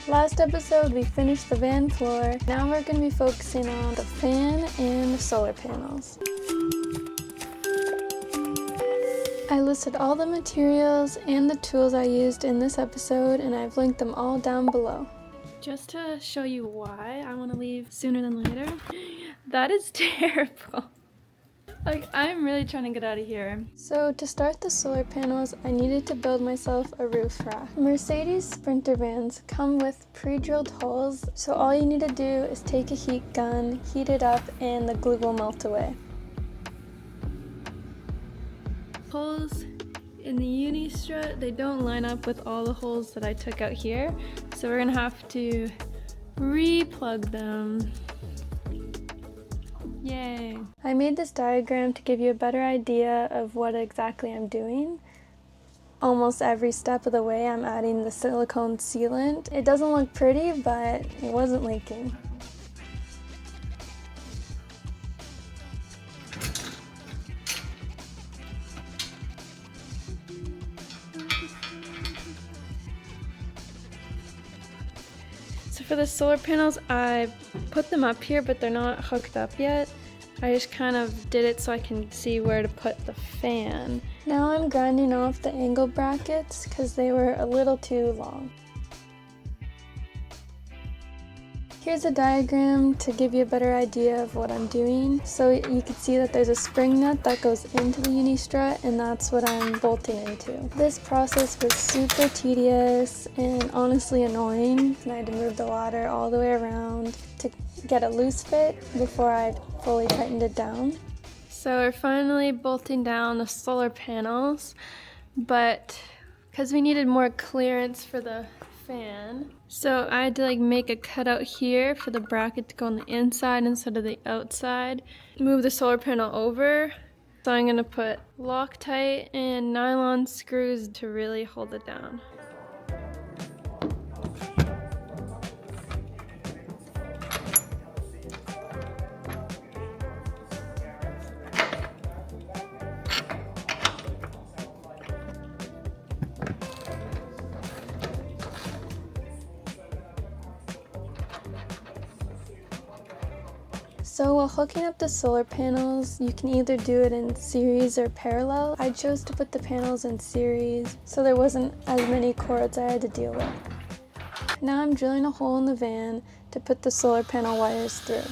Last episode we finished the van floor. Now we're going to be focusing on the fan and the solar panels. I listed all the materials and the tools I used in this episode, and I've linked them all down below. Just to show you why I want to leave sooner than later, that is terrible. Like, I'm really trying to get out of here. So to start the solar panels, I needed to build myself a roof rack. Mercedes Sprinter vans come with pre-drilled holes, so all you need to do is take a heat gun, heat it up, and the glue will melt away. Holes in the uni strut, they don't line up with all the holes that I took out here, so we're gonna have to re-plug them. Yay! I made this diagram to give you a better idea of what exactly I'm doing. Almost every step of the way I'm adding the silicone sealant. It doesn't look pretty, but it wasn't leaking. So for the solar panels, I put them up here, but they're not hooked up yet. I just kind of did it so I can see where to put the fan. Now I'm grinding off the angle brackets because they were a little too long. Here's a diagram to give you a better idea of what I'm doing. So you can see that there's a spring nut that goes into the uni strut, and that's what I'm bolting into. This process was super tedious and honestly annoying, and I had to move the ladder all the way around to get a loose fit before I fully tightened it down. So we're finally bolting down the solar panels, but because we needed more clearance for the fan, so I had to make a cutout here for the bracket to go on the inside instead of the outside. Move the solar panel over. So I'm gonna put Loctite and nylon screws to really hold it down. So while hooking up the solar panels, you can either do it in series or parallel. I chose to put the panels in series, so there wasn't as many cords I had to deal with. Now I'm drilling a hole in the van to put the solar panel wires through.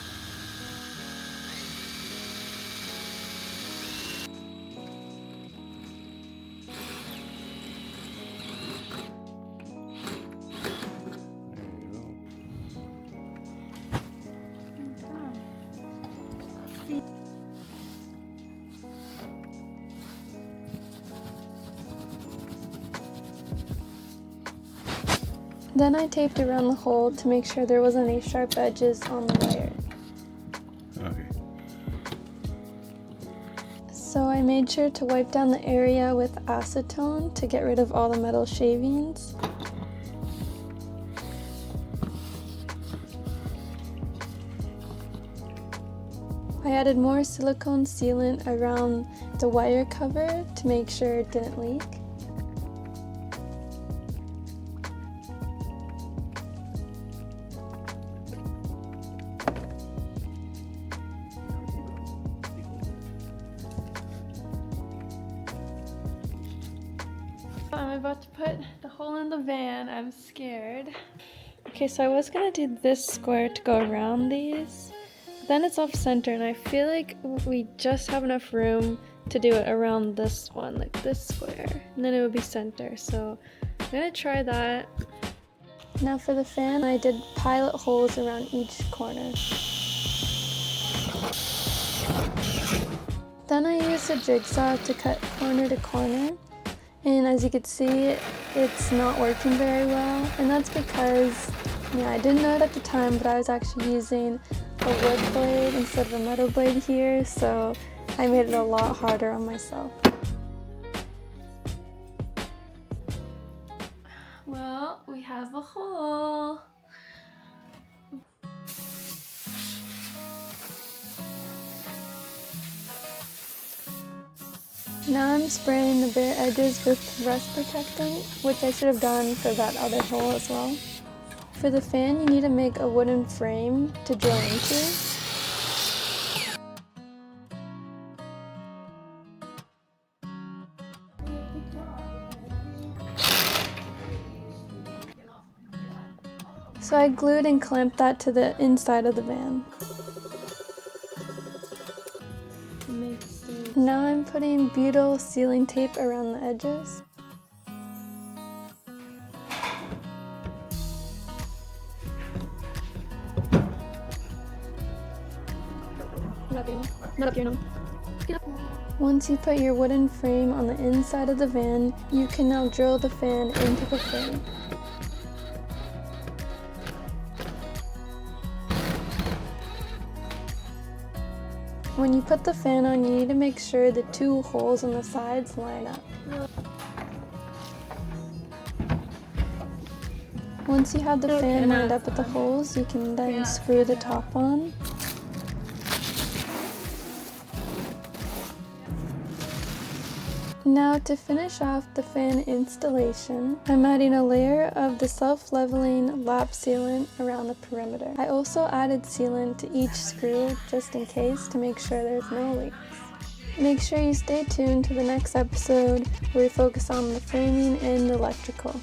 Then I taped around the hole to make sure there wasn't any sharp edges on the wire. Okay. So I made sure to wipe down the area with acetone to get rid of all the metal shavings. I added more silicone sealant around the wire cover to make sure it didn't leak. I'm about to put the hole in the van. I'm scared. Okay, so I was gonna do this square to go around these, but then it's off center, and I feel like we just have enough room to do it around this one, like this square, and then it would be center. So I'm gonna try that. Now for the fan, I did pilot holes around each corner. Then I used a jigsaw to cut corner to corner. And as you can see, it's not working very well, and that's because, I didn't know it at the time, but I was actually using a wood blade instead of a metal blade here, so I made it a lot harder on myself. Well, we have a hole. Now I'm spraying the bare edges with rust protectant, which I should have done for that other hole as well. For the fan, you need to make a wooden frame to drill into. So I glued and clamped that to the inside of the van. Now I'm putting butyl sealing tape around the edges. Not up here, no. Once you put your wooden frame on the inside of the van, you can now drill the fan into the frame. When you put the fan on, you need to make sure the two holes on the sides line up. Once you have the fan lined up with the holes, you can then screw the top on. Now to finish off the fan installation, I'm adding a layer of the self-leveling lap sealant around the perimeter. I also added sealant to each screw just in case to make sure there's no leaks. Make sure you stay tuned to the next episode where we focus on the framing and electrical.